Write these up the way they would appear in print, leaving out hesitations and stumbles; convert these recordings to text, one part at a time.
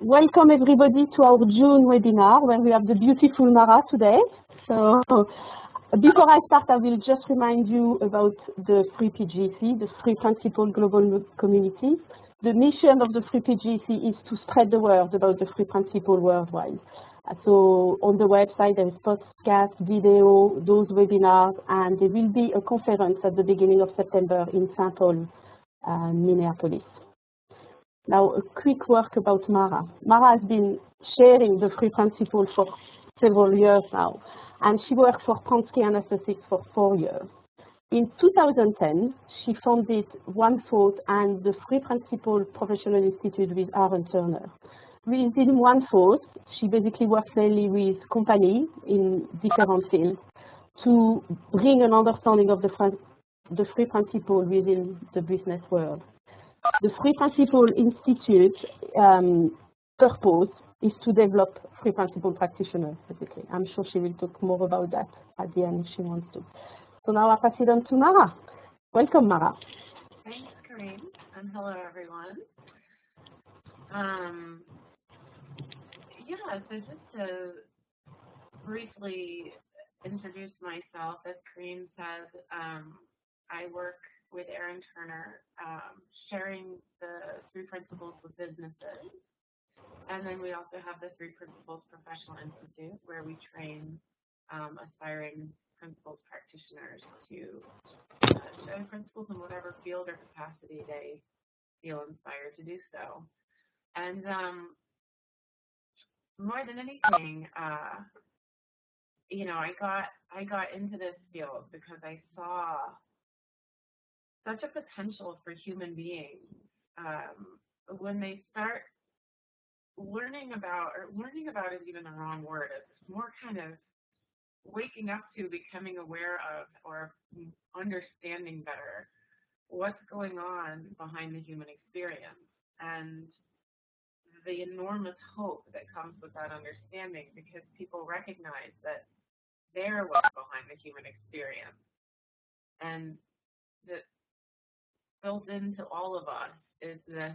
Welcome everybody to our June webinar where we have the beautiful Mara today. So before I start, I will just remind you about the Free PGC, the Free Principle Global Community. The mission of the Free PGC is to spread the word about the Free Principle worldwide. So on the website there is podcast, video, those webinars, and there will be a conference at the beginning of September in St. Paul, Minneapolis. Now, a quick word about Mara. Mara has been sharing the Free Principle for several years now, and she worked for Pransky and Associates for 4 years. In 2010, she founded One Thought and the Free Principle Professional Institute with Aaron Turner. Within One Thought, she basically works mainly with companies in different fields to bring an understanding of the Free Principle within the business world. The Free Principle Institute purpose is to develop Free Principle practitioners, basically. I'm sure she will talk more about that at the end if she wants to. So now I pass it on to Mara. Welcome, Mara. Thanks, Corinne, and hello, everyone. So just to briefly introduce myself, as Corinne said, I work with Aaron Turner, sharing the Three Principles with businesses. And then we also have the Three Principles Professional Institute, where we train aspiring principles practitioners to show principles in whatever field or capacity they feel inspired to do so. And more than anything, I got into this field because I saw such a potential for human beings when they start learning about is even the wrong word. It's more kind of waking up to, becoming aware of, or understanding better what's going on behind the human experience and the enormous hope that comes with that understanding, because people recognize that they're what's behind the human experience, and that built into all of us is this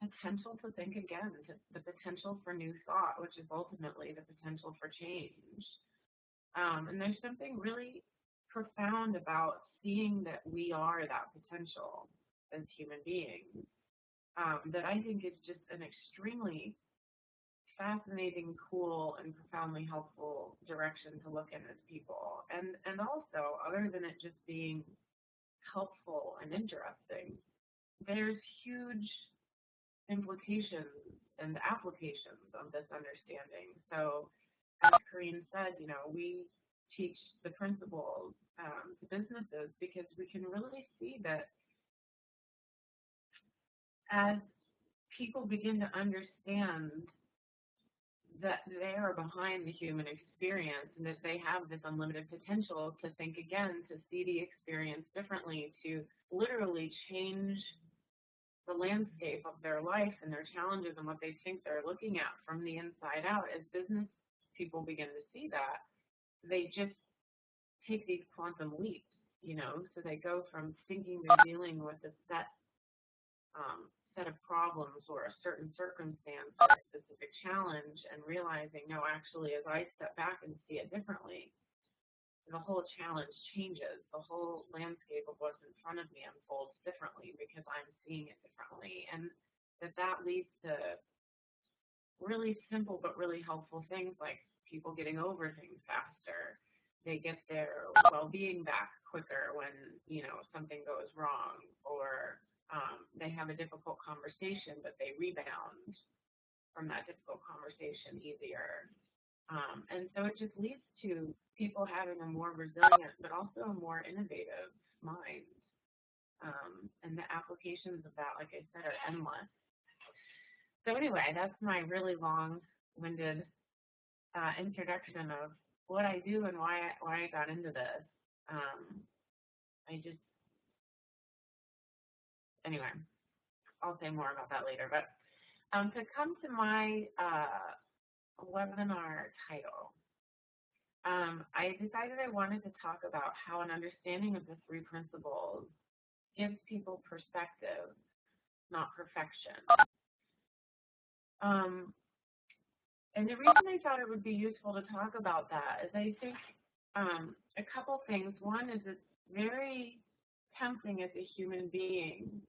potential to think again, the potential for new thought, which is ultimately the potential for change. And there's something really profound about seeing that we are that potential as human beings that I think is just an extremely fascinating, cool, and profoundly helpful direction to look in as people. And also, other than it just being helpful and interesting, there's huge implications and applications of this understanding. So, as Corinne said, we teach the principles to businesses because we can really see that as people begin to understand that they are behind the human experience and that they have this unlimited potential to think again, to see the experience differently, to literally change the landscape of their life and their challenges and what they think they're looking at from the inside out. As business people begin to see that, they just take these quantum leaps, so they go from thinking they're dealing with a set of problems or a certain circumstance or a specific challenge, and realizing, no, actually, as I step back and see it differently, the whole challenge changes. The whole landscape of what's in front of me unfolds differently because I'm seeing it differently. And that leads to really simple but really helpful things like people getting over things faster. They get their well-being back quicker when, something goes wrong, or they have a difficult conversation, but they rebound from that difficult conversation easier. And so it just leads to people having a more resilient, but also a more innovative mind. And the applications of that, like I said, are endless. So anyway, that's my really long-winded introduction of what I do and why I got into this. Anyway, I'll say more about that later. But to come to my webinar title, I decided I wanted to talk about how an understanding of the three principles gives people perspective, not perfection. And the reason I thought it would be useful to talk about that is I think a couple things. One is it's very tempting as a human being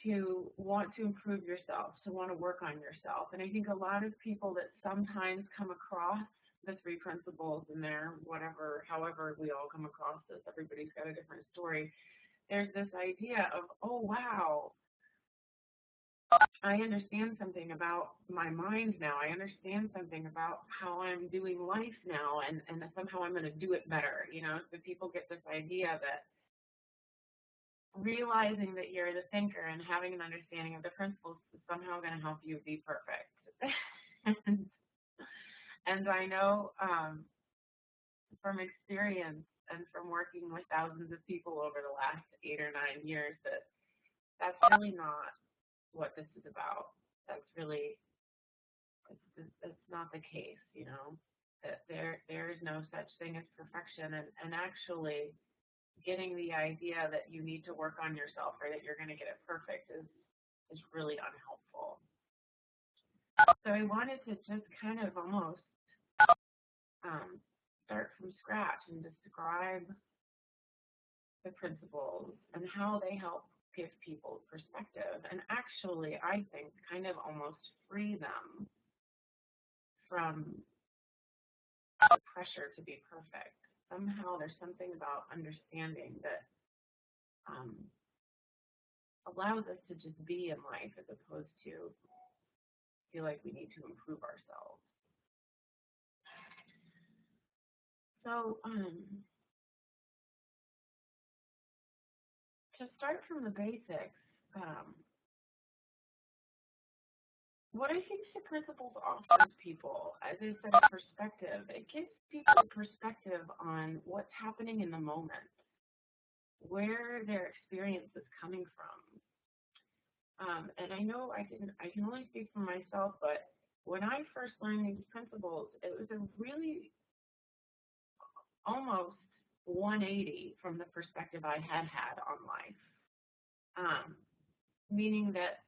to want to improve yourself, to want to work on yourself. And I think a lot of people that sometimes come across the three principles in there, whatever, however we all come across this, everybody's got a different story. There's this idea of, oh, wow, I understand something about my mind now. I understand something about how I'm doing life now, and somehow I'm going to do it better. You know, so people get this idea that realizing that you're the thinker and having an understanding of the principles is somehow going to help you be perfect. and I know from experience and from working with thousands of people over the last 8 or 9 years that that's really not what this is about. That's really, it's not the case, you know, that there is no such thing as perfection, and actually getting the idea that you need to work on yourself or that you're going to get it perfect is really unhelpful. So I wanted to just kind of almost start from scratch and describe the principles and how they help give people perspective, and actually, I think, kind of almost free them from the pressure to be perfect. Somehow there's something about understanding that allows us to just be in life as opposed to feel like we need to improve ourselves. So to start from the basics, what I think the principles offers people, as I said, a perspective. It gives people a perspective on what's happening in the moment, where their experience is coming from. And I know I can only speak for myself, but when I first learned these principles, it was a really almost 180 from the perspective I had on life, meaning that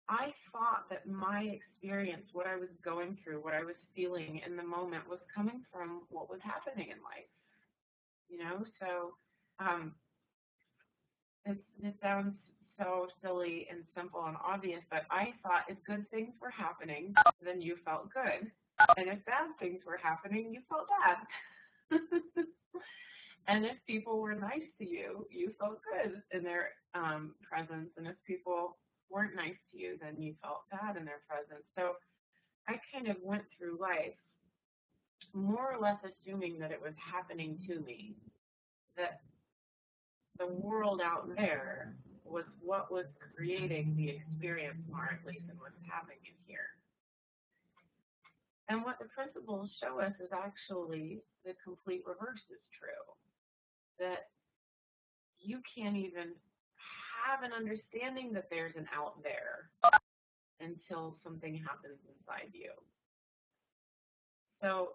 I thought that my experience, what I was going through, what I was feeling in the moment was coming from what was happening in life, you know? So it sounds so silly and simple and obvious, but I thought if good things were happening, then you felt good. And if bad things were happening, you felt bad. And if people were nice to you, you felt good in their presence. And if people weren't nice to you, then you felt bad in their presence. So I kind of went through life more or less assuming that it was happening to me, that the world out there was what was creating the experience more, at least, than what's happening in here. And what the principles show us is actually the complete reverse is true, that you can't even have an understanding that there's an out there until something happens inside you. So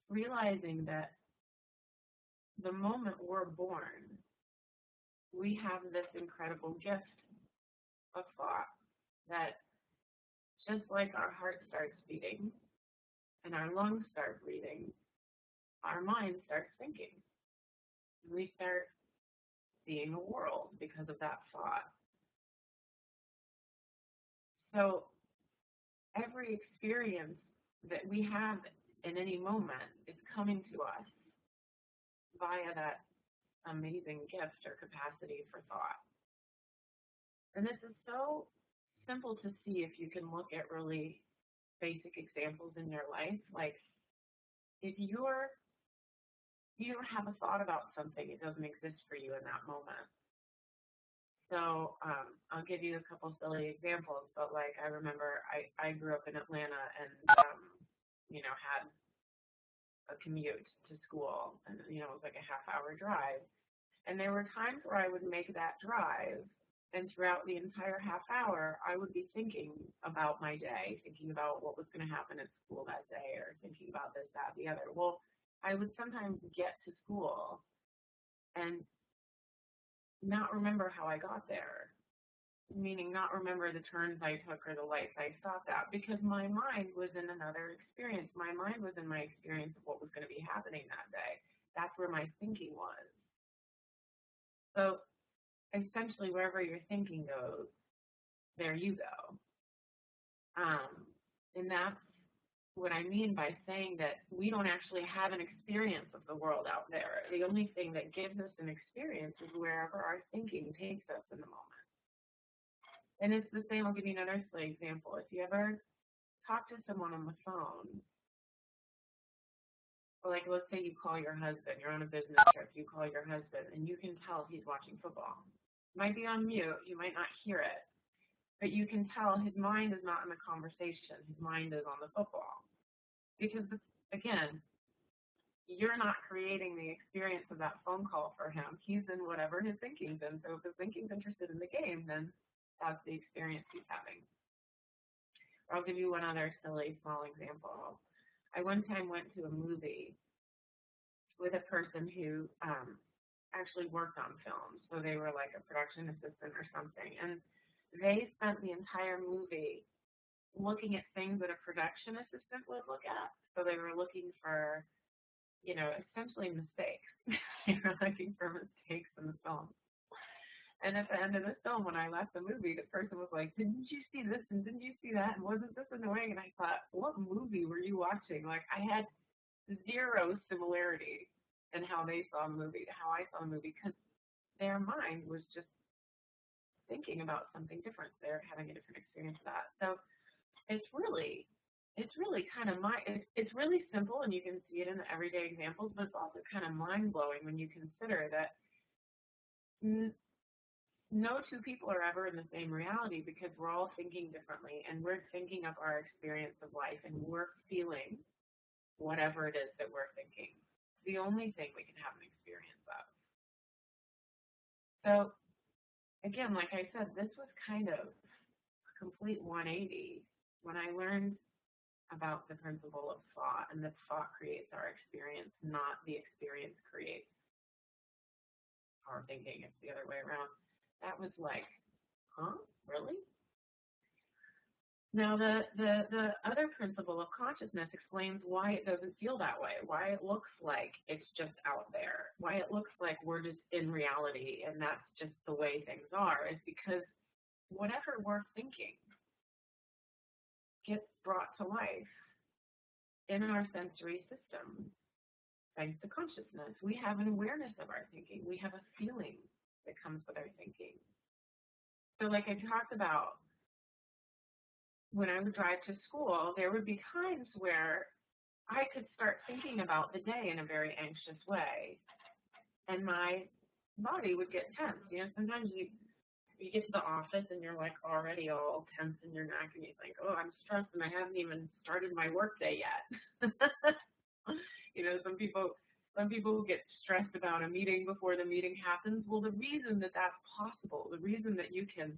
realizing that the moment we're born, we have this incredible gift of thought that just like our heart starts beating and our lungs start breathing, our mind starts thinking. We start seeing a world because of that thought. So every experience that we have in any moment is coming to us via that amazing gift or capacity for thought. And this is so simple to see if you can look at really basic examples in your life. Like if you don't have a thought about something, it doesn't exist for you in that moment. So I'll give you a couple silly examples, but like I remember I grew up in Atlanta and, had a commute to school and, it was like a half-hour drive. And there were times where I would make that drive, and throughout the entire half hour, I would be thinking about my day, thinking about what was going to happen at school that day, or thinking about this, that, the other. Well, I would sometimes get to school and not remember how I got there. meaning not remember the turns I took or the lights I stopped at, because my mind was in another experience. My mind was in my experience of what was going to be happening that day. That's where my thinking was. So essentially, wherever your thinking goes, there you go. And that's what I mean by saying that we don't actually have an experience of the world out there. The only thing that gives us an experience is wherever our thinking takes us in the moment. And it's the same. I'll give you another silly example. If you ever talk to someone on the phone, or like let's say you call your husband, you're on a business trip, you call your husband, and you can tell he's watching football. It might be on mute, you might not hear it, but you can tell his mind is not in the conversation. His mind is on the football. Because, again, you're not creating the experience of that phone call for him. He's in whatever his thinking's in. So if his thinking's interested in the game, then that's the experience he's having. I'll give you one other silly small example. I one time went to a movie with a person who actually worked on films. So they were like a production assistant or something. And they spent the entire movie looking at things that a production assistant would look at. So they were looking for, you know, essentially mistakes. They were looking for mistakes in the film. And at the end of the film, when I left the movie, the person was like, didn't you see this and didn't you see that? And wasn't this annoying? And I thought, what movie were you watching? Like, I had zero similarity in how they saw the movie to how I saw the movie, because their mind was just thinking about something different. They're having a different experience of that. So it's really kind of it's really simple, and you can see it in the everyday examples, but it's also kind of mind-blowing when you consider that no two people are ever in the same reality, because we're all thinking differently, and we're thinking of our experience of life, and we're feeling whatever it is that we're thinking. It's the only thing we can have an experience of. So again, like I said, this was kind of a complete 180 when I learned about the principle of thought, and that thought creates our experience, not the experience creates our thinking. It's the other way around. That was like, huh, really? Now, the other principle of consciousness explains why it doesn't feel that way, why it looks like it's just out there, why it looks like we're just in reality and that's just the way things are, is because whatever we're thinking gets brought to life in our sensory system thanks to consciousness. We have an awareness of our thinking. We have a feeling that comes with our thinking. So like I talked about, when I would drive to school, there would be times where I could start thinking about the day in a very anxious way, and my body would get tense. You know, sometimes you get to the office and you're like already all tense in your neck, and you think, oh, I'm stressed and I haven't even started my work day yet. You know, some people get stressed about a meeting before the meeting happens. Well, the reason that that's possible, the reason that you can,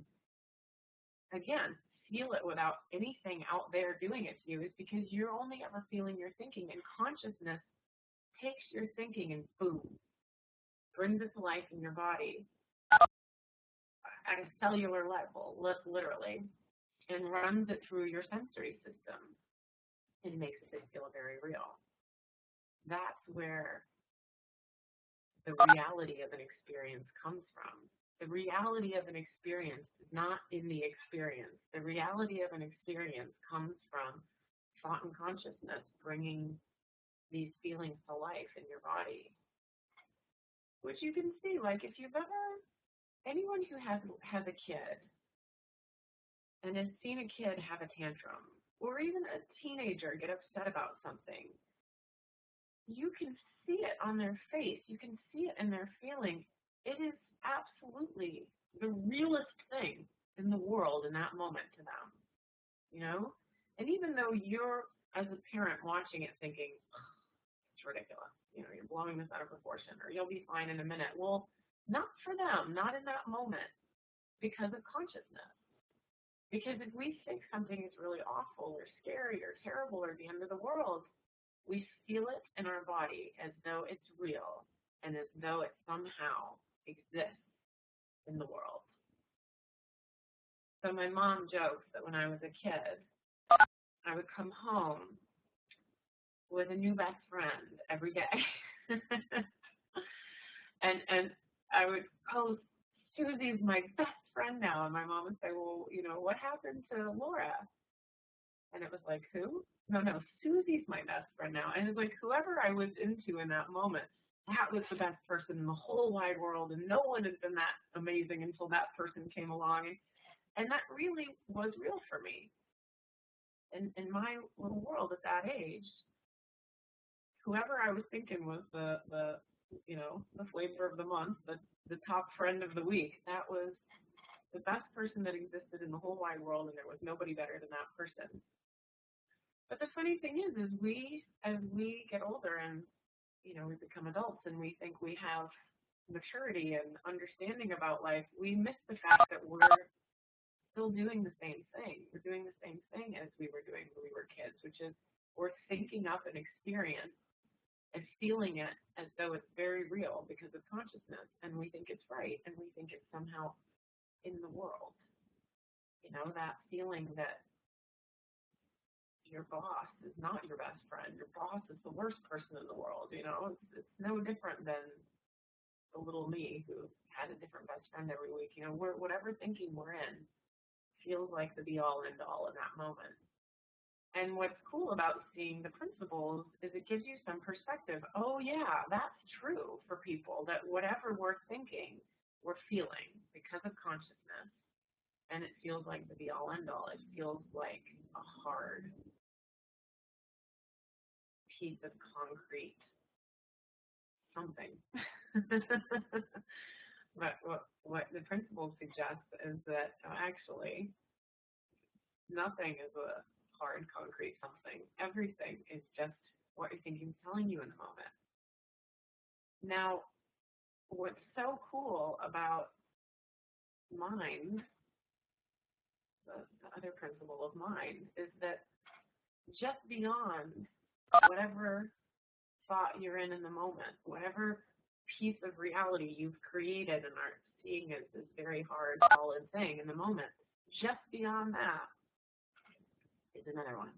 again, feel it without anything out there doing it to you, is because you're only ever feeling your thinking, and consciousness takes your thinking and boom, brings it to life in your body at a cellular level, literally, and runs it through your sensory system and makes it feel very real. That's where the reality of an experience comes from. The reality of an experience is not in the experience. The reality of an experience comes from thought and consciousness bringing these feelings to life in your body, which you can see, like if you've ever, anyone who has a kid and has seen a kid have a tantrum, or even a teenager get upset about something, you can see it on their face. You can see it in their feeling. It is absolutely the realest thing in the world in that moment to them, you know? And even though you're, as a parent, watching it thinking, it's ridiculous, you know, you're blowing this out of proportion, or you'll be fine in a minute. Well, not for them, not in that moment, because of consciousness. Because if we think something is really awful or scary or terrible or the end of the world, we feel it in our body as though it's real and as though it somehow exists in the world. So my mom jokes that when I was a kid, I would come home with a new best friend every day. and I would post, Susie's my best friend now. And my mom would say, well, you know, what happened to Laura? And it was like, who? No, Susie's my best friend now. And it was like, whoever I was into in that moment, that was the best person in the whole wide world. And no one had been that amazing until that person came along. And that really was real for me. In my little world at that age, whoever I was thinking was the you know, the flavor of the month, the top friend of the week, that was the best person that existed in the whole wide world, and there was nobody better than that person. But the funny thing is we, as we get older and, you know, we become adults and we think we have maturity and understanding about life, we miss the fact that we're still doing the same thing. We're doing the same thing as we were doing when we were kids, which is we're thinking up an experience and feeling it as though it's very real because of consciousness, and we think it's right, and we think it's somehow in the world. You know, that feeling that your boss is not your best friend. Your boss is the worst person in the world. You know, it's no different than the little me who had a different best friend every week. You know, whatever thinking we're in feels like the be-all, end-all in that moment. And what's cool about seeing the principles is it gives you some perspective. Oh, yeah, that's true for people, that whatever we're thinking, we're feeling because of consciousness. And it feels like the be-all, end-all. It feels like a hard piece of concrete something. But what the principles suggest is that actually nothing is a hard, concrete something. Everything is just what your thinking is telling you in the moment. Now, what's so cool about mind, the other principle of mind, is that just beyond whatever thought you're in the moment, whatever piece of reality you've created and are seeing as this very hard, solid thing in the moment, just beyond that is another one,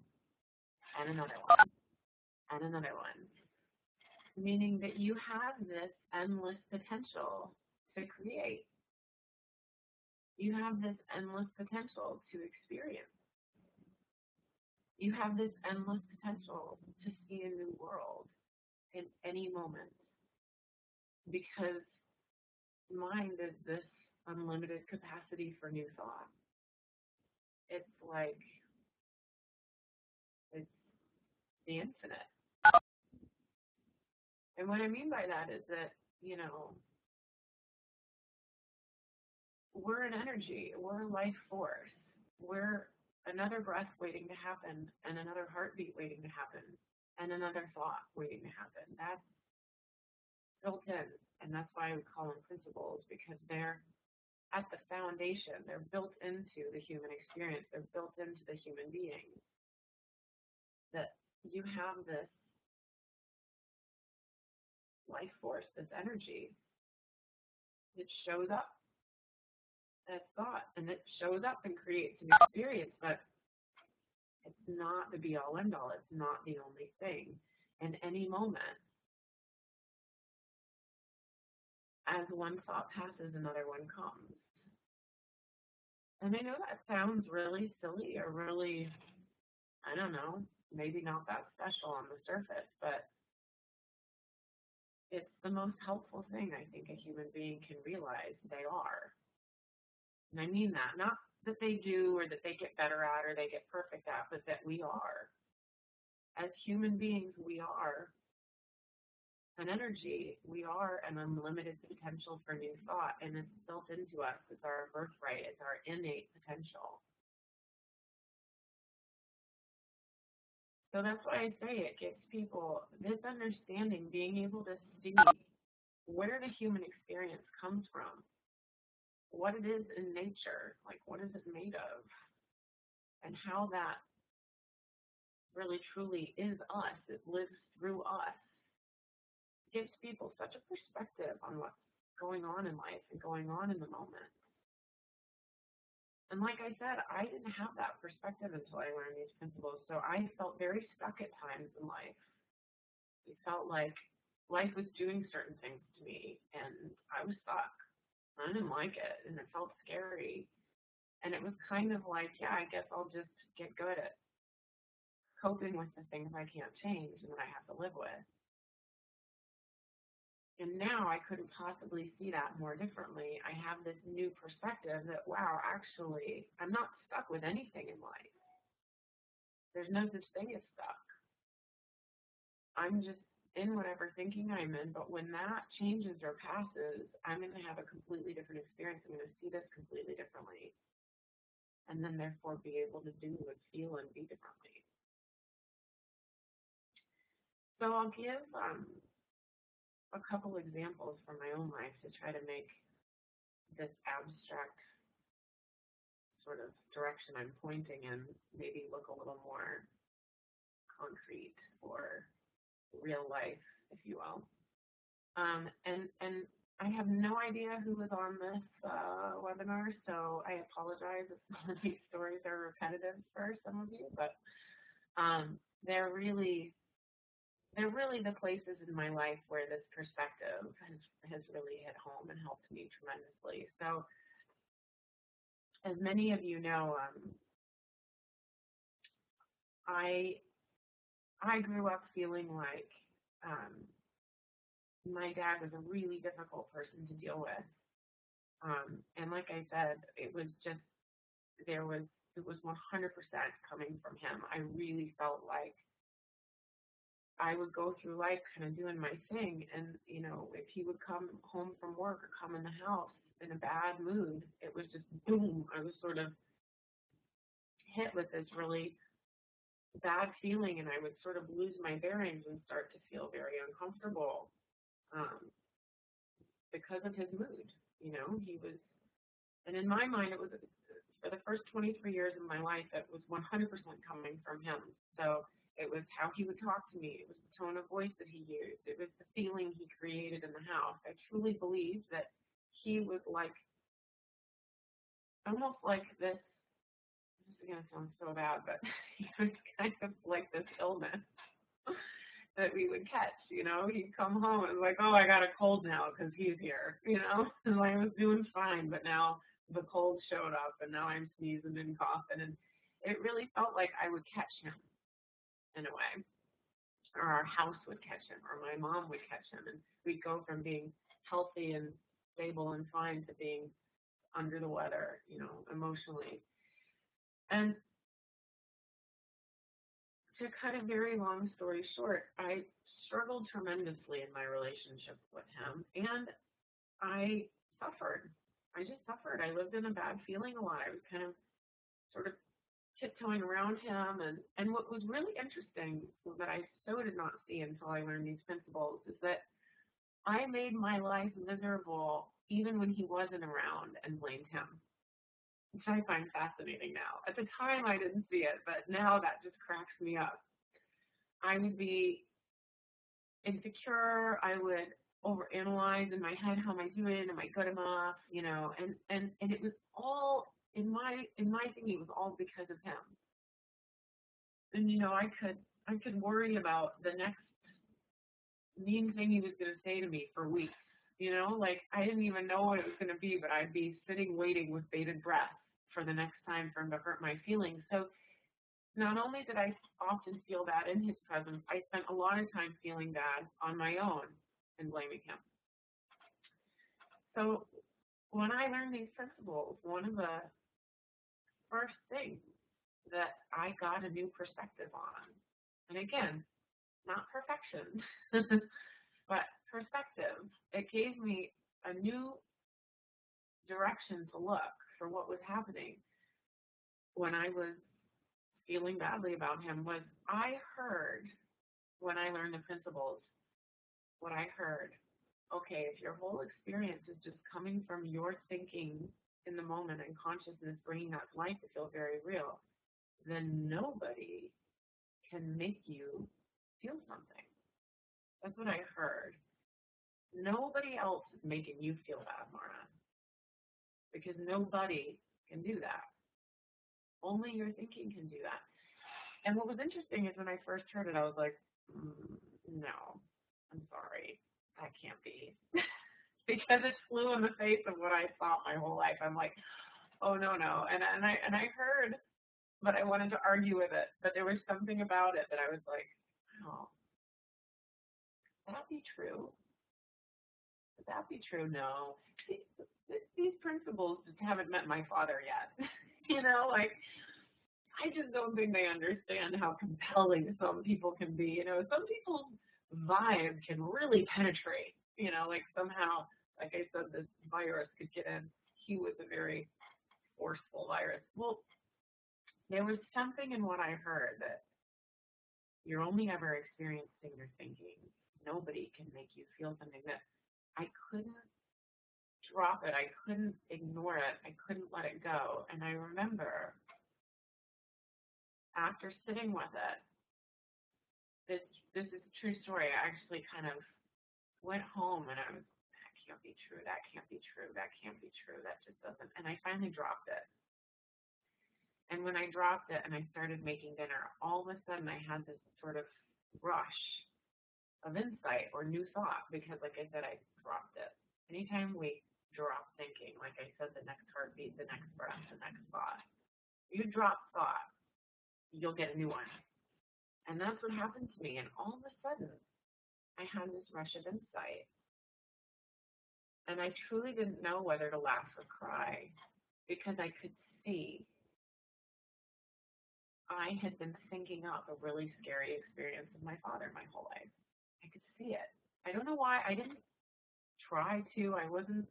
and another one, and another one. Meaning that you have this endless potential to create. You have this endless potential to experience. You have this endless potential to see a new world in any moment. Because mind is this unlimited capacity for new thought. It's like, it's the infinite. And what I mean by that is that, you know, we're an energy, we're a life force, we're another breath waiting to happen, and another heartbeat waiting to happen, and another thought waiting to happen. That's built in, and that's why we call them principles, because they're at the foundation, they're built into the human experience, they're built into the human being. That you have this life force, this energy, that shows up as thought, and it shows up and creates an experience, but it's not the be-all, end-all. It's not the only thing. In any moment, as one thought passes, another one comes. And I know that sounds really silly or really, I don't know, maybe not that special on the surface, but it's the most helpful thing I think a human being can realize they are. And I mean that, not that they do or that they get better at or they get perfect at, but that we are. As human beings, we are an energy. We are an unlimited potential for new thought, and it's built into us. It's our birthright. It's our innate potential. So that's why I say it gets people this understanding, being able to see where the human experience comes from, what it is in nature, like what is it made of, and how that really truly is us. It lives through us. It gives people such a perspective on what's going on in life and going on in the moment. And like I said, I didn't have that perspective until I learned these principles. So I felt very stuck at times in life. It felt like life was doing certain things to me, and I was stuck. I didn't like it, and it felt scary. And it was kind of like, yeah, I guess I'll just get good at coping with the things I can't change and that I have to live with. And now I couldn't possibly see that more differently. I have this new perspective that, wow, actually, I'm not stuck with anything in life. There's no such thing as stuck. I'm just in whatever thinking I'm in, but when that changes or passes, I'm going to have a completely different experience. I'm going to see this completely differently, and then therefore be able to do and feel and be differently. So I'll give a couple examples from my own life to try to make this abstract sort of direction I'm pointing in maybe look a little more concrete or real life, if you will. And I have no idea who was on this webinar, so I apologize if some of these stories are repetitive for some of you, but they're really the places in my life where this perspective has really hit home and helped me tremendously. So as many of you know, I grew up feeling like my dad was a really difficult person to deal with. And like I said, it was 100% coming from him. I really felt like I would go through life kind of doing my thing. And, you know, if he would come home from work or come in the house in a bad mood, it was just boom. I was sort of hit with this really bad feeling, and I would sort of lose my bearings and start to feel very uncomfortable because of his mood. You know, he was, and in my mind, it was for the first 23 years of my life, it was 100% coming from him. So it was how he would talk to me. It was the tone of voice that he used. It was the feeling he created in the house. I truly believed that he was like, almost like this is going to sound so bad, but he was kind of like this illness that we would catch, you know. He'd come home and like, oh, I got a cold now because he's here, you know. And I was doing fine, but now the cold showed up, and now I'm sneezing and coughing, and it really felt like I would catch him in a way, or our house would catch him, or my mom would catch him, and we'd go from being healthy and stable and fine to being under the weather, you know, emotionally. And to cut a very long story short, I struggled tremendously in my relationship with him, and I suffered. I just suffered. I lived in a bad feeling a lot. I was kind of sort of tiptoeing around him, and what was really interesting that I so did not see until I learned these principles is that I made my life miserable even when he wasn't around and blamed him, which I find fascinating now. At the time, I didn't see it, but now that just cracks me up. I would be insecure. I would overanalyze in my head, how am I doing? Am I good enough? You know, and it was all in my thinking, it was all because of him. And you know, I could worry about the next mean thing he was going to say to me for weeks. You know, like I didn't even know what it was going to be, but I'd be sitting waiting with bated breath for the next time for him to hurt my feelings. So not only did I often feel bad in his presence, I spent a lot of time feeling bad on my own and blaming him. So when I learned these principles, one of the first things that I got a new perspective on, and again, not perfection, but perspective, it gave me a new direction to look for what was happening when I was feeling badly about him. Was I heard, when I learned the principles, what I heard, okay, if your whole experience is just coming from your thinking in the moment and consciousness bringing that to life to feel very real, then nobody can make you feel something. That's what I heard. Nobody else is making you feel bad, Marna, because nobody can do that. Only your thinking can do that. And what was interesting is when I first heard it, I was like, no, I'm sorry, that can't be. Because it flew in the face of what I thought my whole life. I'm like, oh no, no. And I heard, but I wanted to argue with it. But there was something about it that I was like, oh, would that be true? Would that be true? No. These principles just haven't met my father yet. You know, like, I just don't think they understand how compelling some people can be. You know, some people's vibe can really penetrate. You know, like somehow, like I said, this virus could get in. He was a very forceful virus. Well, there was something in what I heard that you're only ever experiencing your thinking. Nobody can make you feel something that I couldn't drop it. I couldn't ignore it. I couldn't let it go. And I remember after sitting with it, this is a true story. I actually kind of went home and I was, that can't be true. That can't be true. That can't be true. That just doesn't. And I finally dropped it. And when I dropped it and I started making dinner, all of a sudden I had this sort of rush of insight or new thought because, like I said, I dropped it. Anytime we drop thinking, like I said, the next heartbeat, the next breath, the next thought, you drop thought, you'll get a new one. And that's what happened to me. And all of a sudden, I had this rush of insight. And I truly didn't know whether to laugh or cry because I could see I had been thinking up a really scary experience of my father my whole life. I could see it. I don't know why. I didn't try to. I wasn't.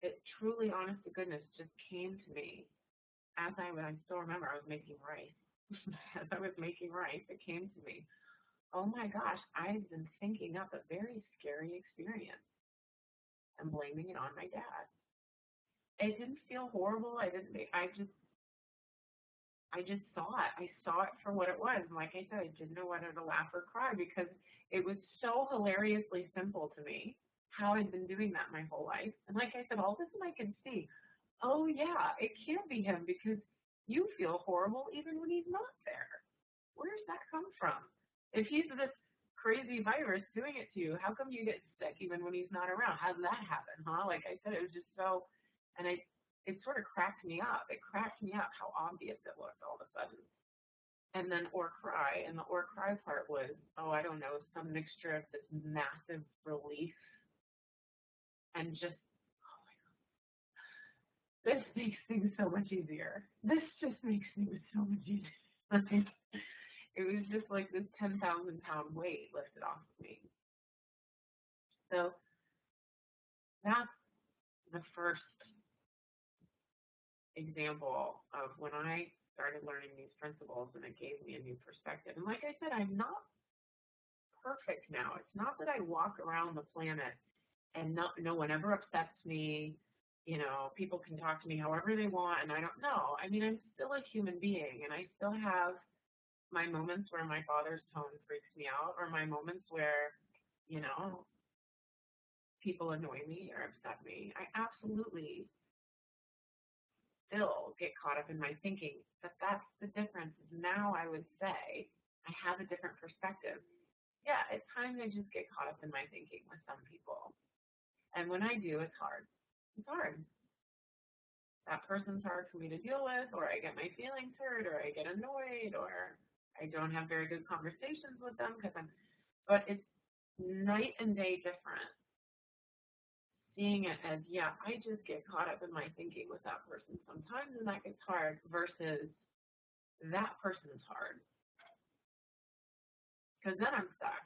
It truly, honest to goodness, just came to me as I still remember I was making rice. As I was making rice, it came to me. Oh my gosh, I've been thinking up a very scary experience and blaming it on my dad. It didn't feel horrible. I just saw it. I saw it for what it was. And like I said, I didn't know whether to laugh or cry because it was so hilariously simple to me how I'd been doing that my whole life. And like I said, all of a sudden I can see, oh yeah, it can't be him because you feel horrible even when he's not there. Where does that come from? If he's this crazy virus doing it to you, how come you get sick even when he's not around? How did that happen, huh? Like I said, it was just so, and it sort of cracked me up. It cracked me up how obvious it looked all of a sudden. And then or cry, and the or cry part was, oh, I don't know, some mixture of this massive relief and just, oh my God, this makes things so much easier. This just makes things so much easier. Like, it was just like this 10,000-pound weight lifted off of me. So that's the first example of when I started learning these principles, and it gave me a new perspective. And like I said, I'm not perfect now. It's not that I walk around the planet and no one ever upsets me. You know, people can talk to me however they want, and I don't know. I mean, I'm still a human being, and I still have my moments where my father's tone freaks me out, or my moments where, you know, people annoy me or upset me. I absolutely still get caught up in my thinking, but that's the difference. Now I would say I have a different perspective. Yeah, at times I just get caught up in my thinking with some people. And when I do, it's hard. It's hard. That person's hard for me to deal with, or I get my feelings hurt, or I get annoyed, or I don't have very good conversations with them but it's night and day different. Seeing it as, yeah, I just get caught up in my thinking with that person sometimes, and that gets hard, versus that person's hard. Because then I'm stuck.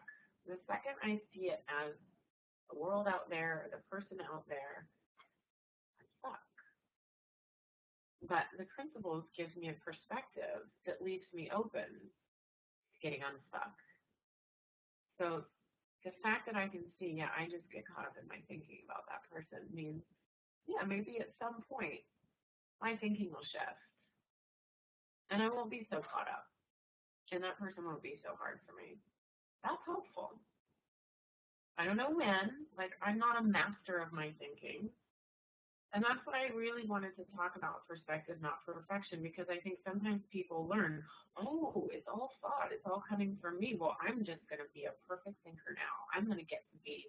The second I see it as the world out there, or the person out there, I'm stuck. But the principles gives me a perspective that leaves me open to getting unstuck. So the fact that I can see, yeah, I just get caught up in my thinking about that person means, yeah, maybe at some point my thinking will shift. And I won't be so caught up. And that person won't be so hard for me. That's hopeful. I don't know when. Like, I'm not a master of my thinking. And that's what I really wanted to talk about, perspective, not perfection, because I think sometimes people learn, oh, it's all thought, it's all coming from me. Well, I'm just going to be a perfect thinker now. I'm going to get to be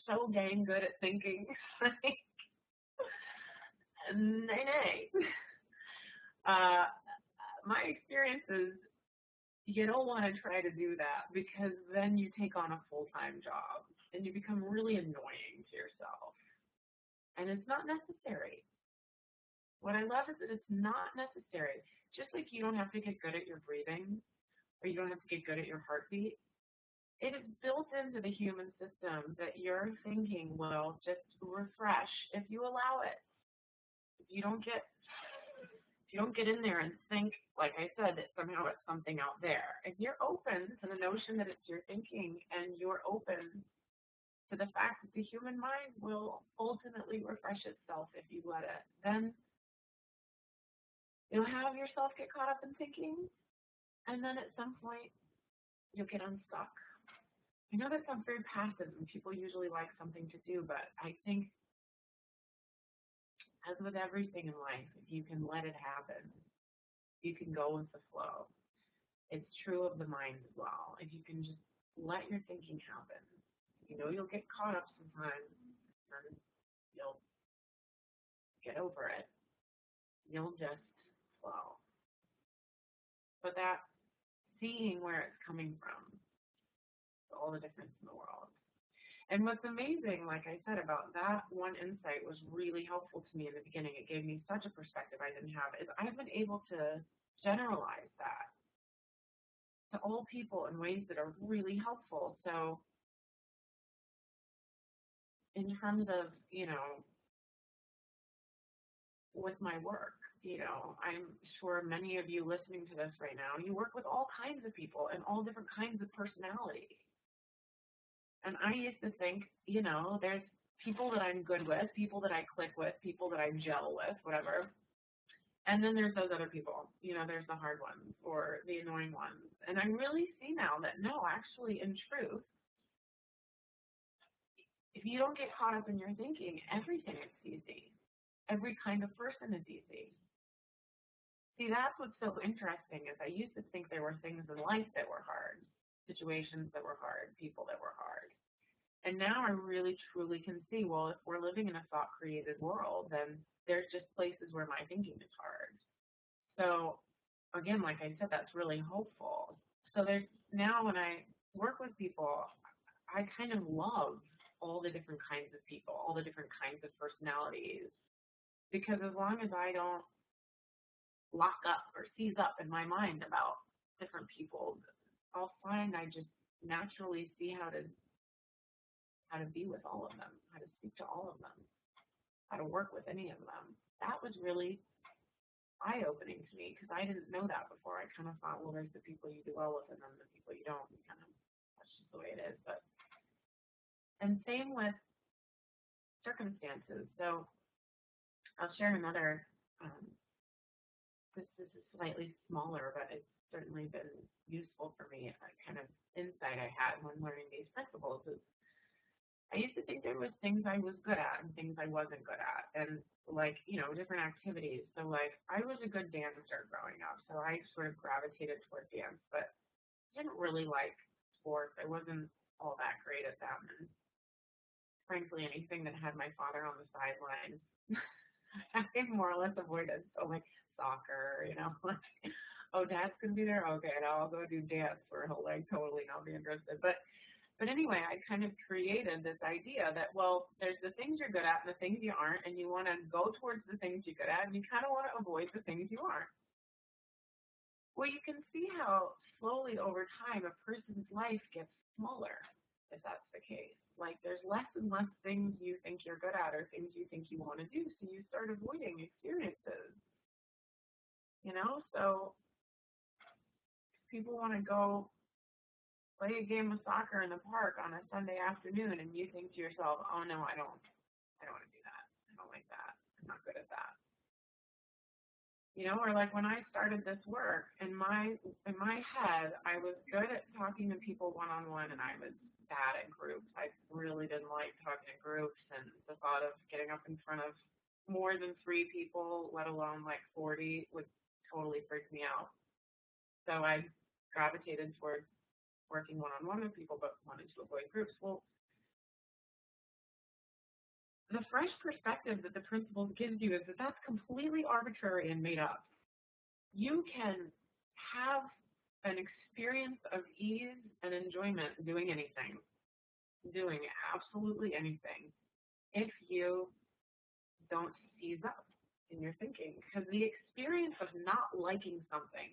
so dang good at thinking. Nay. My experience is you don't want to try to do that, because then you take on a full-time job and you become really annoying to yourself. And it's not necessary. What I love is that it's not necessary. Just like you don't have to get good at your breathing, or you don't have to get good at your heartbeat, it is built into the human system that your thinking will just refresh if you allow it. If you don't get in there and think, like I said, that somehow it's something out there. If you're open to the notion that it's your thinking, and you're open to the fact that the human mind will ultimately refresh itself if you let it, then you'll have yourself get caught up in thinking, and then at some point you'll get unstuck. I know that sounds very passive, and people usually like something to do, but I think, as with everything in life, if you can let it happen, you can go with the flow. It's true of the mind as well. If you can just let your thinking happen, you'll get caught up sometimes, and you'll get over it. You'll just flow. But that seeing where it's coming from, all the difference in the world. And what's amazing, like I said, about that one insight was really helpful to me in the beginning. It gave me such a perspective I didn't have, is I've been able to generalize that to all people in ways that are really helpful. So in terms of, with my work, I'm sure many of you listening to this right now, you work with all kinds of people and all different kinds of personalities. And I used to think, there's people that I'm good with, people that I click with, people that I gel with, whatever. And then there's those other people, there's the hard ones or the annoying ones. And I really see now that no, actually, in truth, if you don't get caught up in your thinking, everything is easy. Every kind of person is easy. See, that's what's so interesting, is I used to think there were things in life that were hard, situations that were hard, people that were hard. And now I really truly can see, well, if we're living in a thought-created world, then there's just places where my thinking is hard. So again, like I said, that's really hopeful. So there's now, when I work with people, I kind of love all the different kinds of people, all the different kinds of personalities, because as long as I don't lock up or seize up in my mind about different people, I'll find I just naturally see how to be with all of them, how to speak to all of them, how to work with any of them. That was really eye-opening to me, because I didn't know that before. I kind of thought, well, there's the people you do well with, and then the people you don't. That's just the way it is. And same with circumstances. So I'll share another. This is slightly smaller, but it's certainly been useful for me. A kind of insight I had when learning these principles is, I used to think there was things I was good at and things I wasn't good at, and different activities. So I was a good dancer growing up, so I sort of gravitated toward dance, but didn't really like sports. I wasn't all that great at them, and frankly, anything that had my father on the sidelines, I more or less avoided. So soccer, oh, Dad's gonna be there. Okay, now I'll go do dance, where he'll totally not be interested. But anyway, I kind of created this idea that, well, there's the things you're good at and the things you aren't, and you want to go towards the things you're good at, and you kind of want to avoid the things you aren't. Well, you can see how slowly over time a person's life gets smaller, if that's the case. There's less and less things you think you're good at or things you think you want to do, so you start avoiding experiences. So people want to go play a game of soccer in the park on a Sunday afternoon, and you think to yourself, oh no, I don't want to do that. I don't like that. I'm not good at that. Or when I started this work, in my head, I was good at talking to people one-on-one, and I was bad at groups. I really didn't like talking to groups, and the thought of getting up in front of more than 3 people, let alone like 40, would totally freak me out. So I gravitated toward working one-on-one with people, but wanted to avoid groups. Well, the fresh perspective that the principles gives you is that that's completely arbitrary and made up. You can have an experience of ease and enjoyment doing anything, doing absolutely anything, if you don't seize up in your thinking. Because the experience of not liking something,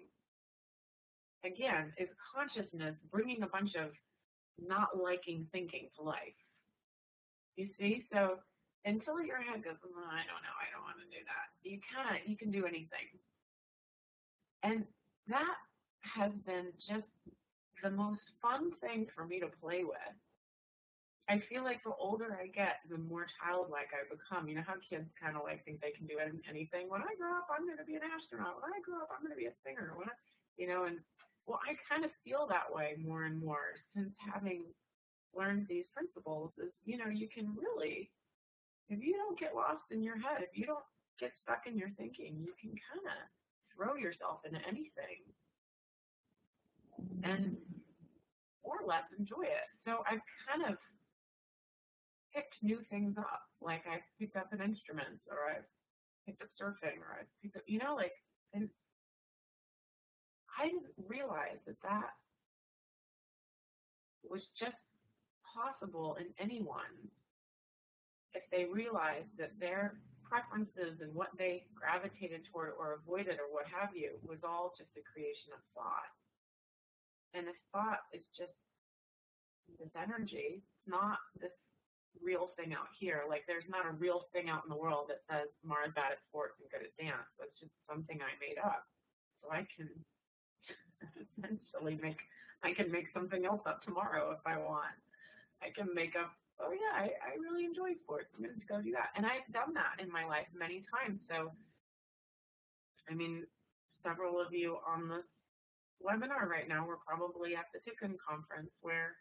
again, is consciousness bringing a bunch of not liking thinking to life. You see? So until your head goes, oh, I don't know, I don't want to do that, you can do anything. And that has been just the most fun thing for me to play with. I feel like the older I get, the more childlike I become. You know how kids kind of like think they can do anything? When I grow up, I'm going to be an astronaut. When I grow up, I'm going to be a singer. And well, I kind of feel that way more and more since having learned these principles. Is, you can really, if you don't get lost in your head, if you don't get stuck in your thinking, you can kind of throw yourself into anything and more or less enjoy it. So I've kind of picked new things up. Like I've picked up an instrument, or I've picked up surfing, or I've picked up, and I didn't realize that was just possible in anyone if they realized that their preferences and what they gravitated toward or avoided or what have you was all just a creation of thought. And if thought is just this energy, it's not this real thing out here. Like there's not a real thing out in the world that says Mara's bad at sports and good at dance. That's just something I made up. So I can essentially make something else up tomorrow if I want. I can make up, oh yeah, I really enjoy sports. I'm going to go do that. And I've done that in my life many times. So, I mean, several of you on this webinar right now were probably at the Tikkun conference where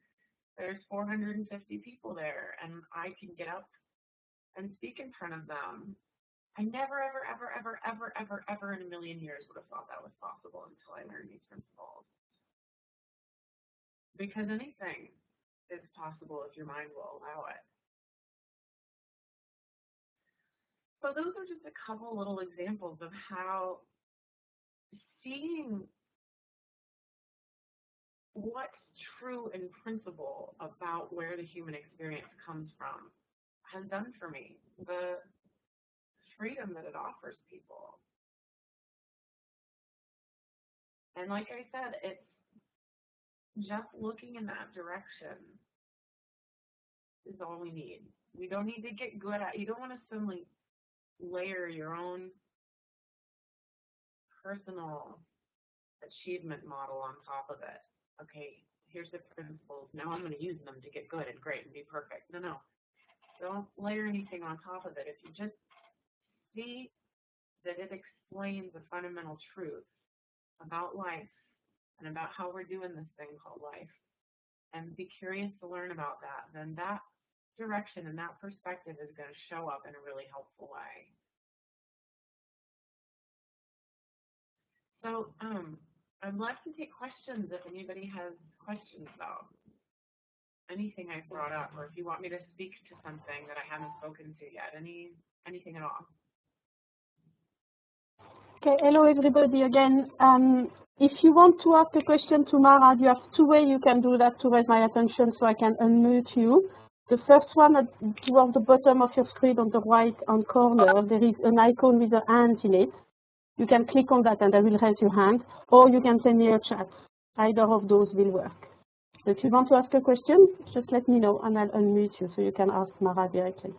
there's 450 people there, and I can get up and speak in front of them. I never, ever, ever, ever, ever, ever, ever in a million years would have thought that was possible until I learned these principles. Because anything is possible if your mind will allow it. So those are just a couple little examples of how seeing what's true in principle about where the human experience comes from has done for me, the freedom that it offers people. And like I said, it's just looking in that direction is all we need. We don't need to get good at, you don't want to suddenly layer your own personal achievement model on top of it. Okay, here's the principles. Now I'm going to use them to get good and great and be perfect. No. Don't layer anything on top of it. If you just see that it explains a fundamental truth about life and about how we're doing this thing called life, and be curious to learn about that, then that direction and that perspective is going to show up in a really helpful way. So I'd love to take questions if anybody has questions about anything I've brought up, or if you want me to speak to something that I haven't spoken to yet, anything at all. Okay, hello everybody again. If you want to ask a question to Mara, you have two ways you can do that to raise my attention so I can unmute you. The first one, towards the bottom of your screen on the right-hand corner, there is an icon with a hand in it. You can click on that and I will raise your hand, or you can send me a chat. Either of those will work. So if you want to ask a question, just let me know and I'll unmute you so you can ask Mara directly.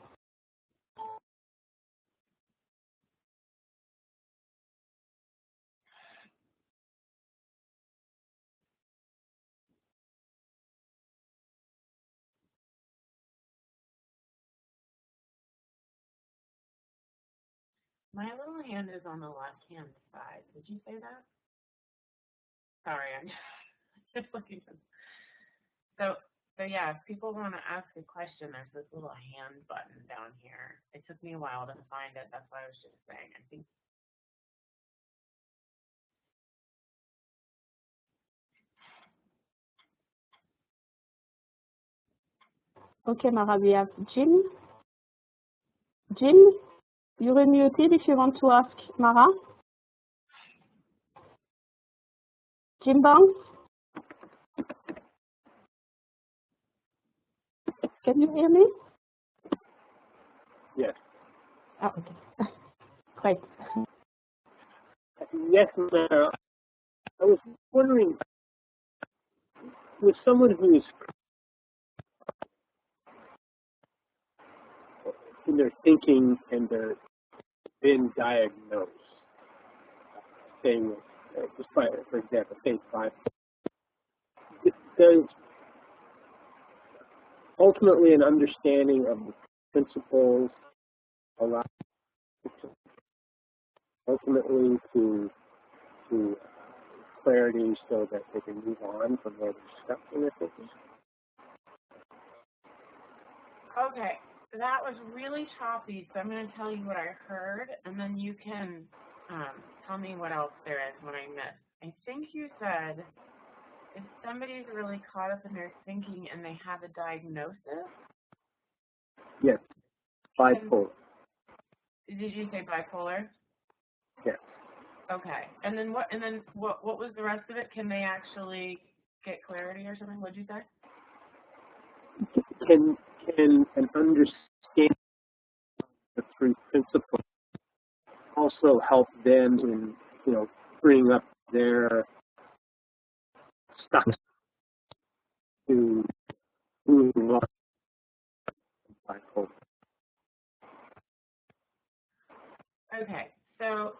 My little hand is on the left-hand side. Did you say that? Sorry, I'm just looking. So So yeah, if people want to ask a question, there's this little hand button down here. It took me a while to find it. That's why I was just saying. I think. Okay, Mara, we have Jim. Jim, you're unmuted if you want to ask Mara. Jim Banks? Can you hear me? Yes. Oh, okay. Great. Yes, Mara. I was wondering, with someone who is in their thinking and they're been diagnosed, say, just by, for example, stage 5, does ultimately an understanding of the principles allow ultimately to clarity so that they can move on from where they're stuck in their thinking? Okay, that was really choppy, so I'm going to tell you what I heard, and then you can tell me what else there is when I missed. I think you said if somebody's really caught up in their thinking and they have a diagnosis. Yes, bipolar. Did you say bipolar? Yes. Okay, and then what? And then what was the rest of it? Can they actually get clarity or something? What'd you say? Can an understanding of the 3 principles also help them in, freeing up their stuck to moving on bipolar? Okay, so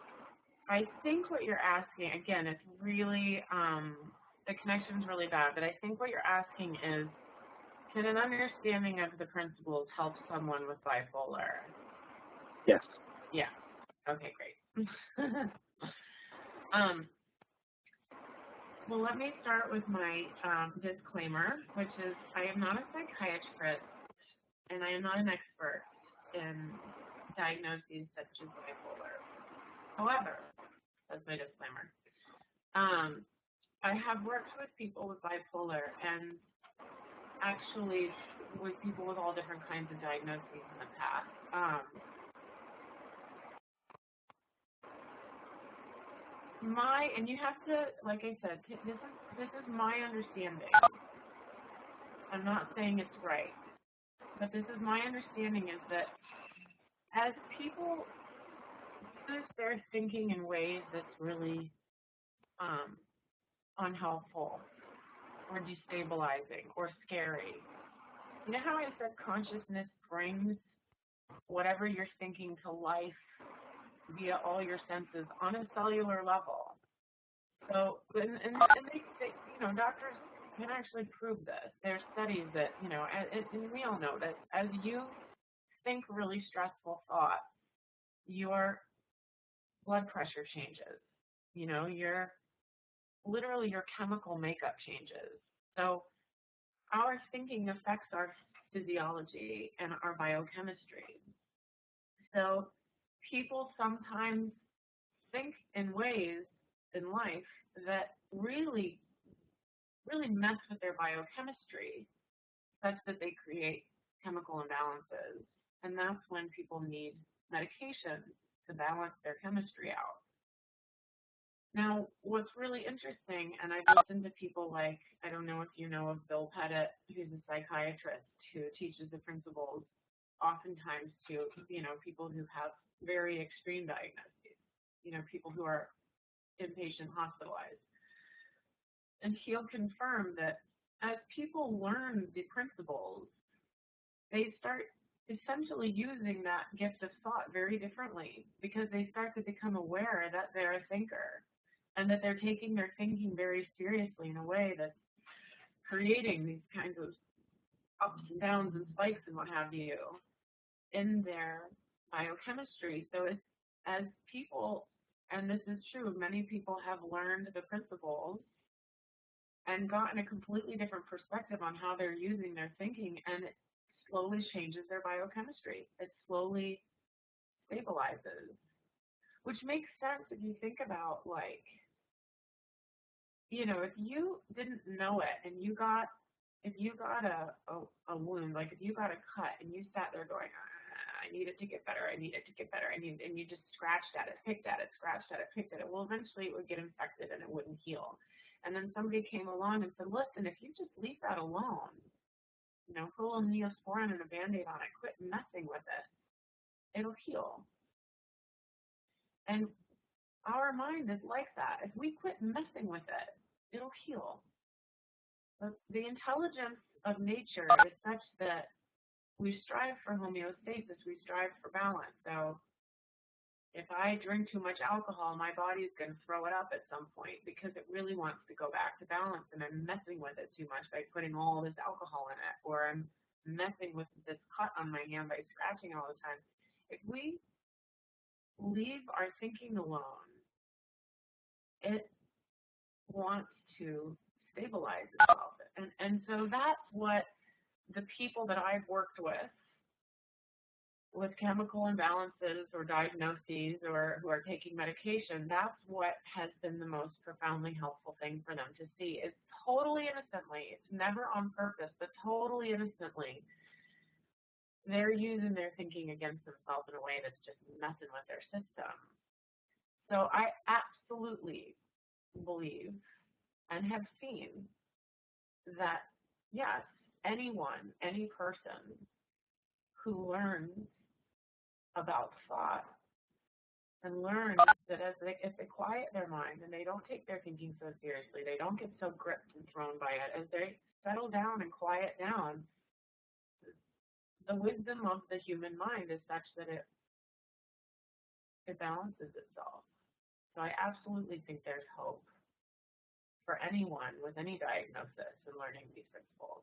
I think what you're asking, again, it's really, the connection's really bad, but I think what you're asking is, can an understanding of the principles help someone with bipolar? Yes. Yeah. Okay, great. Well, let me start with my disclaimer, which is I am not a psychiatrist and I am not an expert in diagnoses such as bipolar. However, that's my disclaimer. I have worked with people with bipolar and actually with people with all different kinds of diagnoses in the past. And you have to, like I said, this is my understanding. I'm not saying it's right, but this is my understanding is that as people use their thinking in ways that's really unhelpful or destabilizing or scary. You know how I said consciousness brings whatever you're thinking to life via all your senses on a cellular level. So, and they doctors can actually prove this. There's studies that, and we all know that as you think really stressful thoughts, your blood pressure changes. Your chemical makeup changes. So our thinking affects our physiology and our biochemistry. So people sometimes think in ways in life that really, really mess with their biochemistry such that they create chemical imbalances. And that's when people need medication to balance their chemistry out. Now, what's really interesting, and I've listened to people like, I don't know if you know of Bill Pettit, who's a psychiatrist who teaches the principles oftentimes to, people who have very extreme diagnoses, people who are inpatient hospitalized. And he'll confirm that as people learn the principles, they start essentially using that gift of thought very differently because they start to become aware that they're a thinker and that they're taking their thinking very seriously in a way that's creating these kinds of ups and downs and spikes and what have you in their biochemistry. So it's, as people, and this is true, many people have learned the principles and gotten a completely different perspective on how they're using their thinking, and it slowly changes their biochemistry. It slowly stabilizes, which makes sense if you think about, like, you know, if you didn't know it and if you got a wound, like if you got a cut and you sat there going, I need it to get better, I need it to get better, and you just scratched at it, picked at it, scratched at it, picked at it, well, eventually it would get infected and it wouldn't heal. And then somebody came along and said, listen, if you just leave that alone, you know, put a little Neosporin and a Band-Aid on it, quit messing with it, it'll heal. And our mind is like that. If we quit messing with it, it'll heal. The intelligence of nature is such that we strive for homeostasis, we strive for balance. So if I drink too much alcohol, my body is going to throw it up at some point because it really wants to go back to balance, and I'm messing with it too much by putting all this alcohol in it, or I'm messing with this cut on my hand by scratching all the time. If we leave our thinking alone, it wants to stabilize itself. And so that's what the people that I've worked with chemical imbalances or diagnoses or who are taking medication, that's what has been the most profoundly helpful thing for them to see. Is totally innocently, it's never on purpose, but totally innocently, they're using their thinking against themselves in a way that's just messing with their system. So I absolutely believe and have seen that, yes, anyone, any person who learns about thought and learns that if they quiet their mind and they don't take their thinking so seriously, they don't get so gripped and thrown by it, as they settle down and quiet down, the wisdom of the human mind is such that it balances itself. So I absolutely think there's hope for anyone with any diagnosis in learning these principles.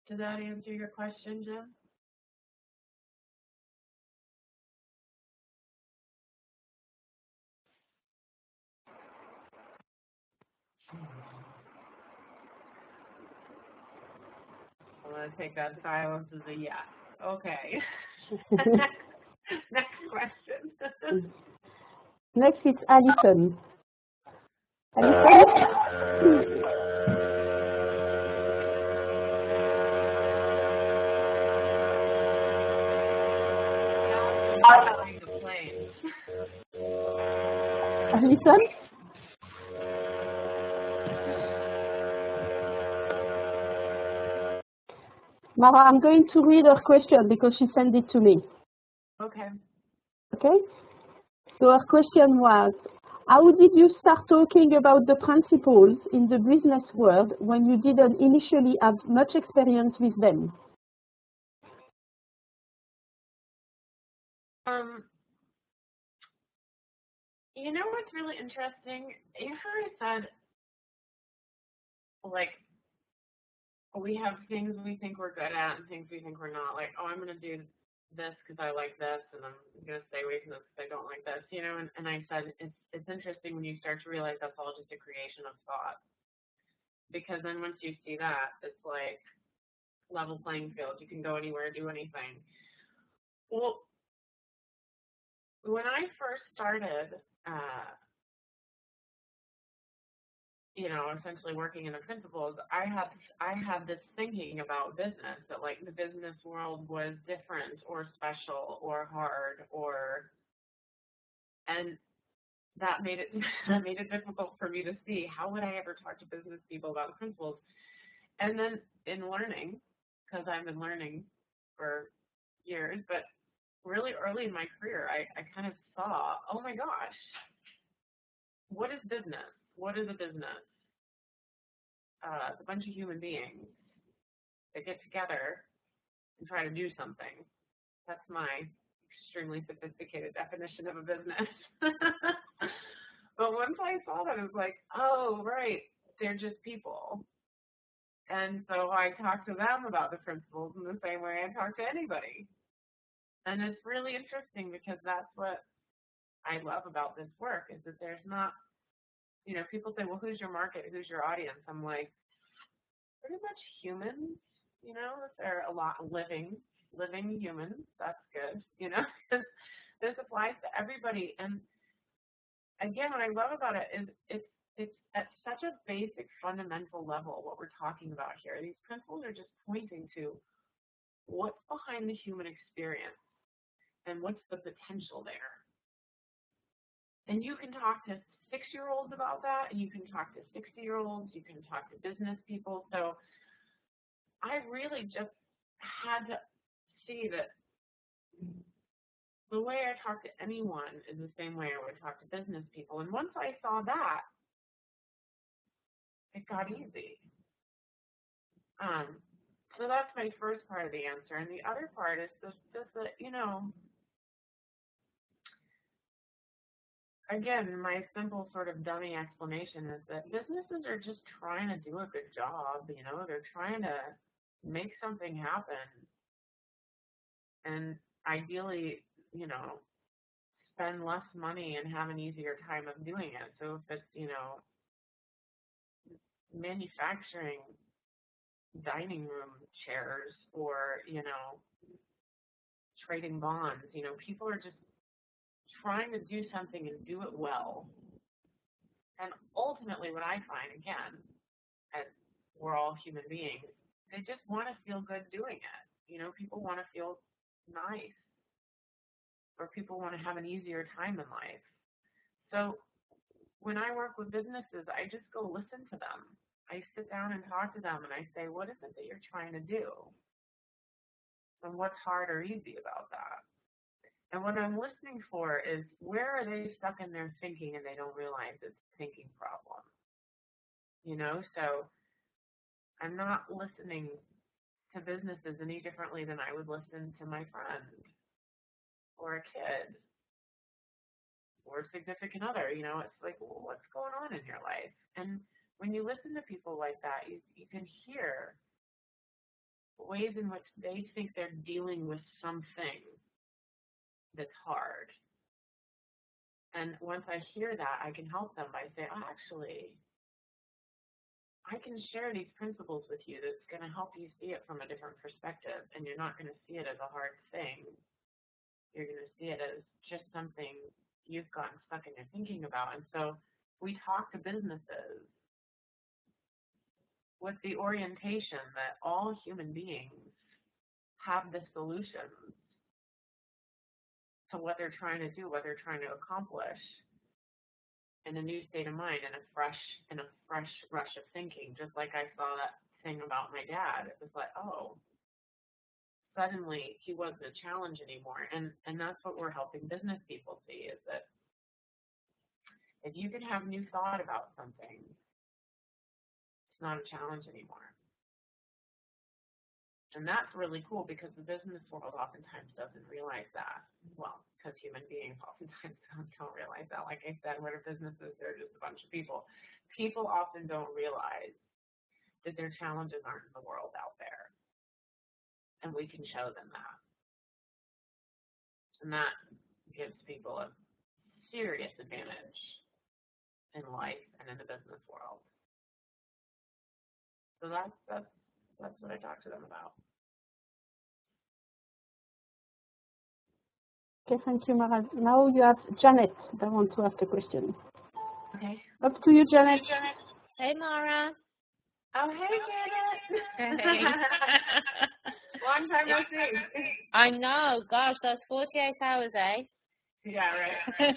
Did that answer your question, Jim? I'm going to take that silence as a yes. Okay. Next question. Next, it's Alison. Alison? Alison? Mara, I'm going to read her question because she sent it to me. Okay. Okay? So her question was, how did you start talking about the principles in the business world when you didn't initially have much experience with them? You know what's really interesting? You heard I said, like, we have things we think we're good at and things we think we're not. Like, oh, I'm going to do this because I like this, and I'm going to stay away from this because I don't like this, you know? And I said, it's interesting when you start to realize that's all just a creation of thought. Because then once you see that, it's like level playing field. You can go anywhere, do anything. Well, when I first started, you know, essentially working in the principles, I had this thinking about business, that like the business world was different or special or hard and that made it difficult for me to see how would I ever talk to business people about the principles. And then in learning, because I've been learning for years, but really early in my career, I kind of saw, oh my gosh, what is business? What is a business? It's a bunch of human beings that get together and try to do something. That's my extremely sophisticated definition of a business. But once I saw that, it was like, oh, right, they're just people. And so I talk to them about the principles in the same way I talk to anybody. And it's really interesting because that's what I love about this work is that there's not, people say, well, who's your market? Who's your audience? I'm like, pretty much humans, they're a lot living humans. That's good, This applies to everybody. And again, what I love about it is it's at such a basic, fundamental level what we're talking about here. These principles are just pointing to what's behind the human experience and what's the potential there. And you can talk to 6-year-olds about that, and you can talk to 60-year-olds, you can talk to business people. So I really just had to see that the way I talk to anyone is the same way I would talk to business people. And once I saw that, it got easy. So that's my first part of the answer. And the other part is just that, again, my simple sort of dummy explanation is that businesses are just trying to do a good job. They're trying to make something happen. And ideally, spend less money and have an easier time of doing it. So if it's, manufacturing dining room chairs or, trading bonds, people are just trying to do something and do it well. And ultimately what I find, again, as we're all human beings, they just want to feel good doing it. People want to feel nice, or people want to have an easier time in life. So when I work with businesses, I just go listen to them. I sit down and talk to them and I say, what is it that you're trying to do? And what's hard or easy about that? And what I'm listening for is, where are they stuck in their thinking and they don't realize it's a thinking problem? So I'm not listening to businesses any differently than I would listen to my friend or a kid or a significant other. It's like, well, what's going on in your life? And when you listen to people like that, you can hear ways in which they think they're dealing with something that's hard. And once I hear that, I can help them by saying, oh, actually, I can share these principles with you that's going to help you see it from a different perspective. And you're not going to see it as a hard thing. You're going to see it as just something you've gotten stuck in your thinking about. And so we talk to businesses with the orientation that all human beings have the solutions to what they're trying to do, what they're trying to accomplish, in a new state of mind, in a fresh rush of thinking. Just like I saw that thing about my dad, it was like, oh, suddenly he wasn't a challenge anymore. And that's what we're helping business people see, is that if you can have new thought about something, it's not a challenge anymore. And that's really cool, because the business world oftentimes doesn't realize that. Well, because human beings oftentimes don't realize that. Like I said, what are businesses? They're just a bunch of people. People often don't realize that their challenges aren't in the world out there. And we can show them that. And that gives people a serious advantage in life and in the business world. So that's what I talk to them about. Okay, thank you, Mara. Now you have Janet that wants to ask a question. Okay. Up to you, Janet. Hey, Mara. Oh, hey, Janet. Hey. Long time no see. I know. Gosh, that's 48 hours, eh? Yeah, right.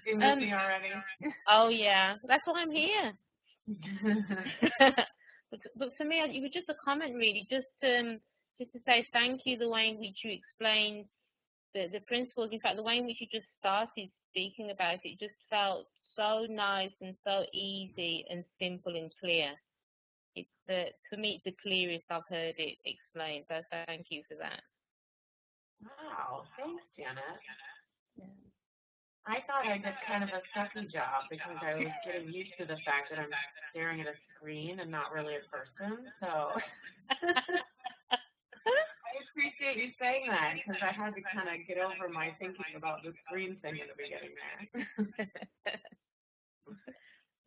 You missed me already. Oh, yeah. That's why I'm here. But for me, it was just a comment, really, just to say thank you, the way in which you explained the principles. In fact, the way in which you just started speaking about it just felt so nice and so easy and simple and clear. For me, it's the clearest I've heard it explained. So thank you for that. Wow, thanks, Janet. Yeah. I thought I did kind of a sucky job because I was getting used to the fact that I'm staring at a screen and not really a person. So I appreciate you saying that because I had to kind of get over my thinking about the screen thing in the beginning there.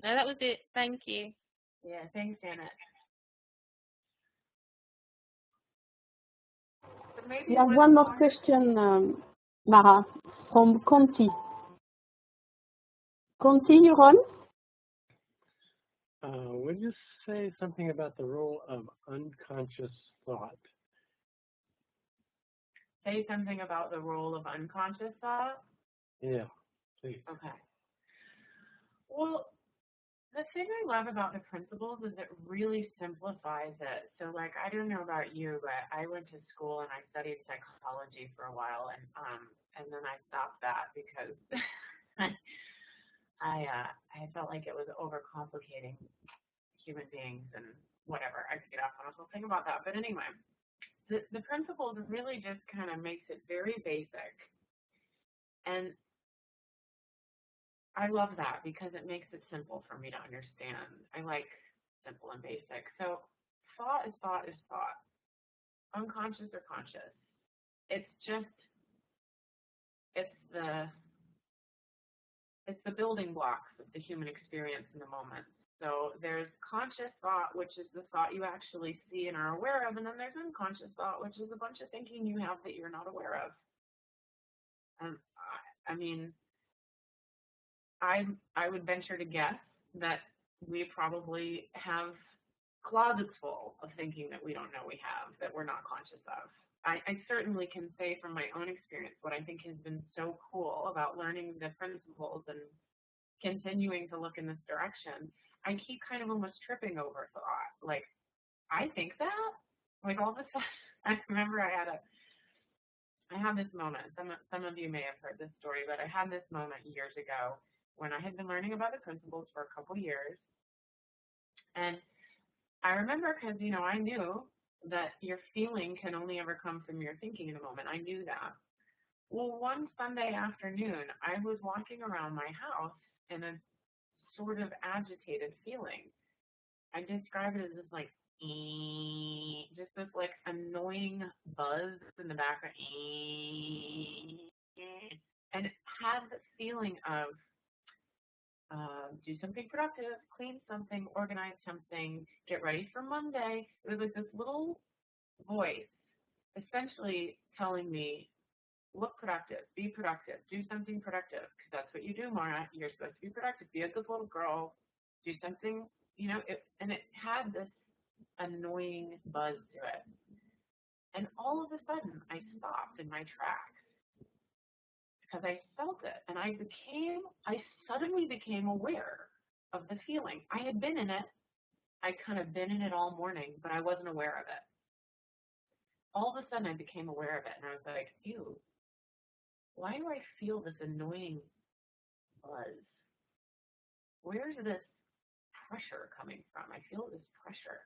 No, that was it. Thank you. Yeah, thanks, Janet. So maybe We have one more question, Mara, from Conti. Conti, you're on? Would you say something about the role of unconscious thought? Say something about the role of unconscious thought? Yeah, please. Okay. Well, the thing I love about the principles is it really simplifies it. So, like, I don't know about you, but I went to school and I studied psychology for a while, and then I stopped that because I felt like it was overcomplicating human beings and whatever. I could get off on a whole thing about that, but anyway, the principles really just kind of makes it very basic, and I love that because it makes it simple for me to understand. I like simple and basic. So thought is thought is thought, unconscious or conscious. It's just, it's the building blocks of the human experience in the moment. So there's conscious thought, which is the thought you actually see and are aware of, and then there's unconscious thought, which is a bunch of thinking you have that you're not aware of. I mean, I would venture to guess that we probably have closets full of thinking that we don't know we have, that we're not conscious of. I certainly can say from my own experience what I think has been so cool about learning the principles and continuing to look in this direction. I keep kind of almost tripping over thought. Like, I think that? Like, all of a sudden, I remember I had this moment. Some of you may have heard this story, but I had this moment years ago when I had been learning about the principles for a couple years. And I remember because, I knew that your feeling can only ever come from your thinking in a moment. I knew that. Well, one Sunday afternoon, I was walking around my house in a sort of agitated feeling. I describe it as this like, just this like annoying buzz in the background, and it had the feeling of do something productive, clean something, organize something, get ready for Monday. It was like this little voice essentially telling me, look productive, be productive, do something productive, because that's what you do, Mara. You're supposed to be productive, be a good little girl, do something, and it had this annoying buzz to it. And all of a sudden, I stopped in my tracks because I felt it, and I suddenly became aware of the feeling. I had been in it. I kind of been in it all morning, but I wasn't aware of it. All of a sudden, I became aware of it, and I was like, ew, why do I feel this annoying buzz? Where's this pressure coming from? I feel this pressure.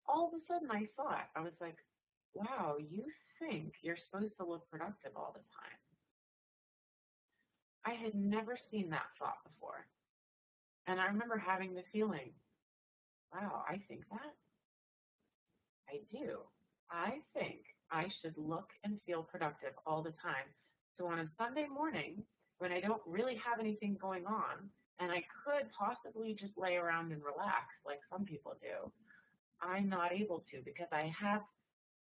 All of a sudden, I thought, I was like, wow, you think you're supposed to look productive all the time. I had never seen that thought before. And I remember having the feeling, wow, I think that? I do. I think I should look and feel productive all the time. So on a Sunday morning, when I don't really have anything going on, and I could possibly just lay around and relax like some people do, I'm not able to because I have,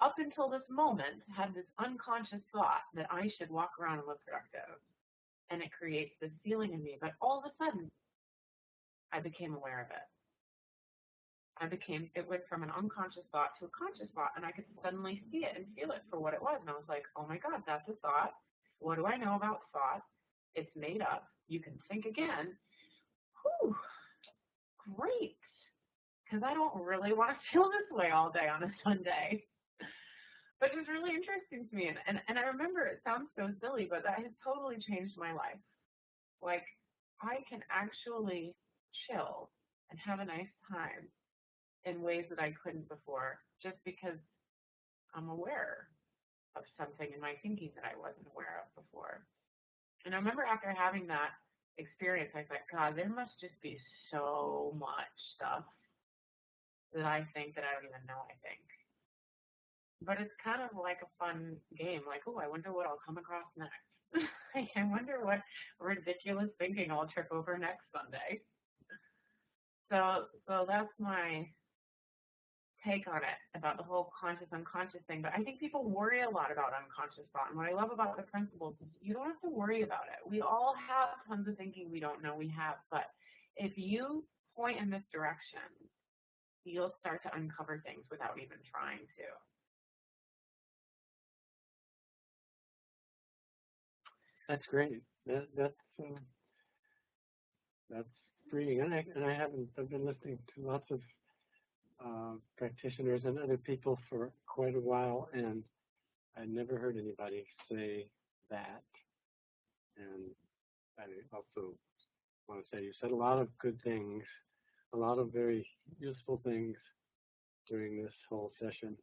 up until this moment, had this unconscious thought that I should walk around and look productive. And it creates this feeling in me. But all of a sudden, I became aware of it. It went from an unconscious thought to a conscious thought, and I could suddenly see it and feel it for what it was. And I was like, oh my God, that's a thought. What do I know about thought? It's made up. You can think again. Whew, great. Because I don't really want to feel this way all day on a Sunday. But it was really interesting to me. And I remember it sounds so silly, but that has totally changed my life. Like, I can actually chill and have a nice time in ways that I couldn't before just because I'm aware of something in my thinking that I wasn't aware of before. And I remember after having that experience, I thought, God, there must just be so much stuff that I think that I don't even know I think. But it's kind of like a fun game. Like, oh, I wonder what I'll come across next. I wonder what ridiculous thinking I'll trip over next Sunday. So that's my take on it about the whole conscious unconscious thing. But I think people worry a lot about unconscious thought. And what I love about the principles is you don't have to worry about it. We all have tons of thinking we don't know we have. But if you point in this direction, you'll start to uncover things without even trying to. That's great. That's freeing. And I've been listening to lots of practitioners and other people for quite a while, and I never heard anybody say that. And I also want to say you said a lot of good things, a lot of very useful things during this whole session.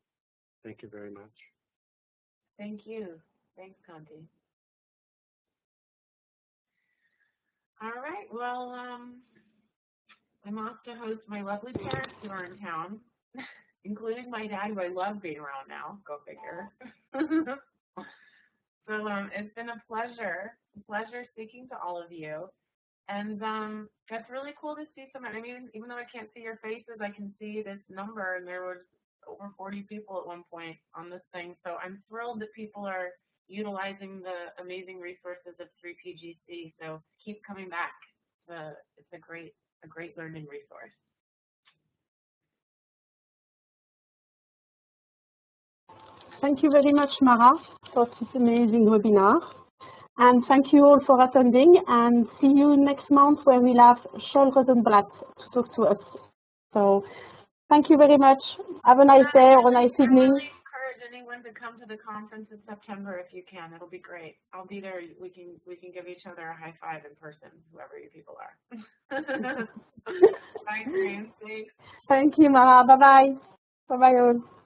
Thank you very much. Thank you. Thanks, Kanti. All right. Well, I'm off to host my lovely parents who are in town, including my dad, who I love being around now. Go figure. So it's been a pleasure speaking to all of you. And it's really cool to see some. I mean, even though I can't see your faces, I can see this number, and there was over 40 people at one point on this thing. So I'm thrilled that people are utilizing the amazing resources of 3PGC. So keep coming back. It's a great learning resource. Thank you very much, Mara, for this amazing webinar. And thank you all for attending, and see you next month where we'll have Scholl Rosenblatt to talk to us. So thank you very much. Have a nice day or a nice evening. I really encourage anyone to come to the conference in September if you can. It'll be great. I'll be there. We can give each other a high five in person, whoever you people are. Bye, Green. Thanks. Thank you, Mara. Bye-bye. Bye-bye all.